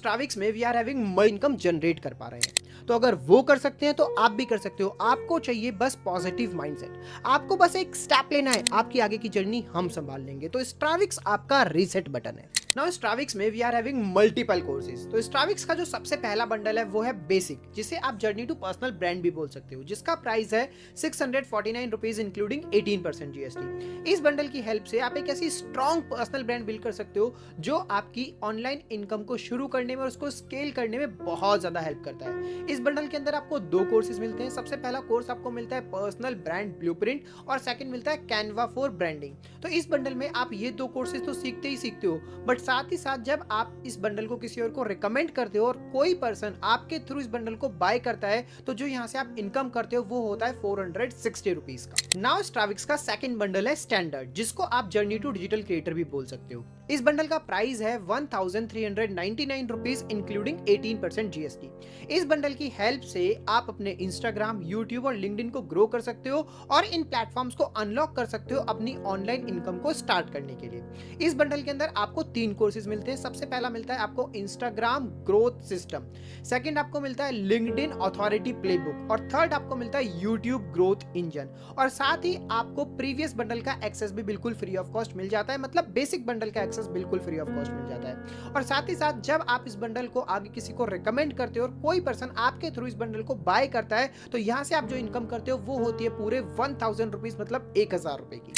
स्ट्राविक्स में we are having multi income generate कर पा रहे हैं। तो अगर वो कर सकते हैं तो आप भी कर सकते हो। आपको चाहिए बस पॉजिटिव माइंडसेट, आपको बस एक स्टेप लेना है, आपकी आगे की जर्नी हम संभाल लेंगे। तो स्ट्राविक्स आपका रीसेट बटन है। नाउ स्ट्राविक्स में we are having multiple courses. तो स्ट्राविक्स का जो सबसे पहला बंडल है वो है बेसिक, जिसे आप जर्नी टू पर्सनल ब्रांड भी बोल सकते हो, जिसका प्राइस है 649 रुपीज इंक्लूडिंग 18% जीएसटी। इस बंडल की हेल्प से आप एक ऐसी स्ट्रॉन्ग पर्सनल ब्रांड बिल्ड कर सकते हो जो आपकी ऑनलाइन इनकम को शुरू करने में और उसको स्केल करने में बहुत ज्यादा हेल्प करता है। इस बंडल के अंदर आपको दो कोर्सेज मिलते हैं। सबसे पहला कोर्स आपको मिलता है पर्सनल ब्रांड ब्लूप्रिंट और सेकंड मिलता है कैनवा फॉर ब्रांडिंग। तो इस बंडल में आप ये दो कोर्सेज तो सीखते ही सीखते हो, बट साथ ही साथ जब आप इस बंडल को किसी और को रिकमेंड करते हो और कोई पर्सन आपके थ्रू इस बंडल को बाय करता है, तो जो यहाँ से आप इनकम करते हो वो होता है 460 रुपीज का। नाउ स्ट्राविक्स का सेकंड बंडल है स्टैंडर्ड, जिसको आप जर्नी टू डिजिटल क्रिएटर भी बोल सकते हो। इस बंडल का प्राइस है 1399 रुपीज इंक्लूडिंग 18% जीएसटी। इस बंडल की हेल्प से आप अपने इंस्टाग्राम, यूट्यूब और लिंक्डइन को ग्रो कर सकते हो और इन प्लेटफॉर्म्स को अनलॉक कर सकते हो अपनी ऑनलाइन इनकम को स्टार्ट करने के लिए। इस बंडल के अंदर आपको 3 कोर्सेज मिलते हैं। सबसे पहला मिलता है आपको इंस्टाग्राम ग्रोथ सिस्टम, सेकंड आपको मिलता है लिंक्डइन अथॉरिटी प्लेबुक और थर्ड आपको मिलता है यूट्यूब ग्रोथ इंजन। और साथ ही आपको प्रीवियस बंडल का एक्सेस भी बिल्कुल फ्री ऑफ कॉस्ट मिल जाता है, मतलब बेसिक बंडल का एक्सेस बिल्कुल फ्री ऑफ कॉस्ट मिल जाता है। और साथ ही साथ जब आप इस बंडल को आगे किसी को रिकमेंड करते हो और कोई पर्सन आपके थ्रू इस बंडल को बाय करता है, तो यहां से आप जो इनकम करते हो वो होती है पूरे 1000 रुपीज, मतलब 1000 रुपए की।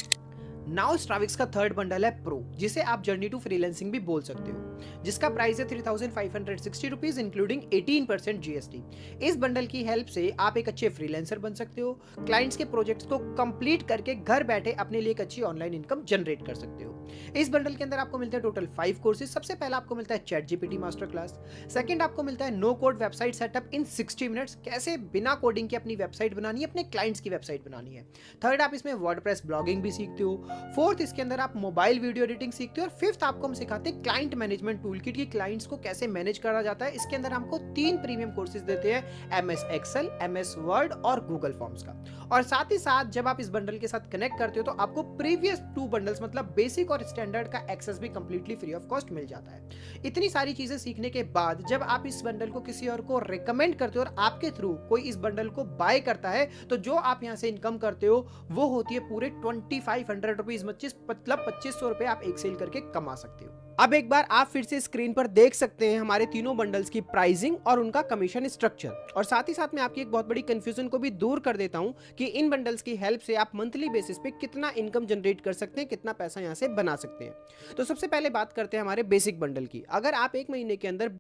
नाउ स्ट्राविक्स का थर्ड बंडल है प्रो, जिसे आप जर्नी टू फ्रीलांसिंग भी बोल सकते हो, जिसका प्राइस है 3560 रुपीज इंक्लूडिंग 18% जीएसटी। इस बंडल की हेल्प से आप एक अच्छे फ्रीलांसर बन सकते हो, क्लाइंट्स के प्रोजेक्ट्स को कंप्लीट करके घर बैठे अपने लिए एक अच्छी ऑनलाइन इनकम जनरेट कर सकते हो। इस बंडल के अंदर आपको मिलते हैं टोटल 5 कोर्सेज। सबसे पहला आपको मिलता है chat GPT master class, second आपको मिलता है नो कोड वेबसाइट सेटअप इन 60 मिनट्स, कैसे बिना कोडिंग के अपनी वेबसाइट बनानी है, अपने क्लाइंट्स की वेबसाइट बनानी है। थर्ड आप इसमें वर्डप्रेस ब्लॉगिंग भी सीखते हो, फोर्थ इसके अंदर आप मोबाइल वीडियो एडिटिंग सीखते हो और फिफ्थ आपको हम सिखाते हैं क्लाइंट मैनेजमेंट टूल किट की क्लाइंट्स को कैसे मैनेज करा जाता है। इसके अंदर हमको 3 प्रीमियम कोर्सेज देते हैं, एमएस एक्सेल, एमएस वर्ड और गूगल फॉर्म्स का। और साथ ही साथ जब आप इस बंडल के साथ कनेक्ट करते हो तो आपको प्रीवियस 2 बंडल्स मतलब बेसिक और स्टैंडर्ड का एक्सेस भी कंप्लीटली फ्री ऑफ कॉस्ट मिल जाता है। इतनी सारी चीजें सीखने के बाद जब आप इस बंडल को किसी और को रिकमेंड करते हो और आपके थ्रू कोई इस बंडल को बाय करता है, तो जो आप यहां से इनकम करते हो वो होती है पूरे 2500 रुपीज, मतलब 2500 रुपए आप एक सेल करके कमा सकते हो। अब एक बार आप फिर से स्क्रीन पर देख सकते हैं हमारे तीनों बंडल्स की प्राइसिंग और उनका कमीशन स्ट्रक्चर। और साथ ही साथ मैं आपकी एक बहुत बड़ी कंफ्यूजन को भी दूर कर देता हूं कि इन बंडल्स की हेल्प से आप मंथली बेसिस पे कितना इनकम जनरेट कर सकते हैं, कितना पैसा यहां से बना सकते हैं। तो सबसे पहले बात करते हैं हमारे बेसिक बंडल की। अगर आप एक महीने के अंदर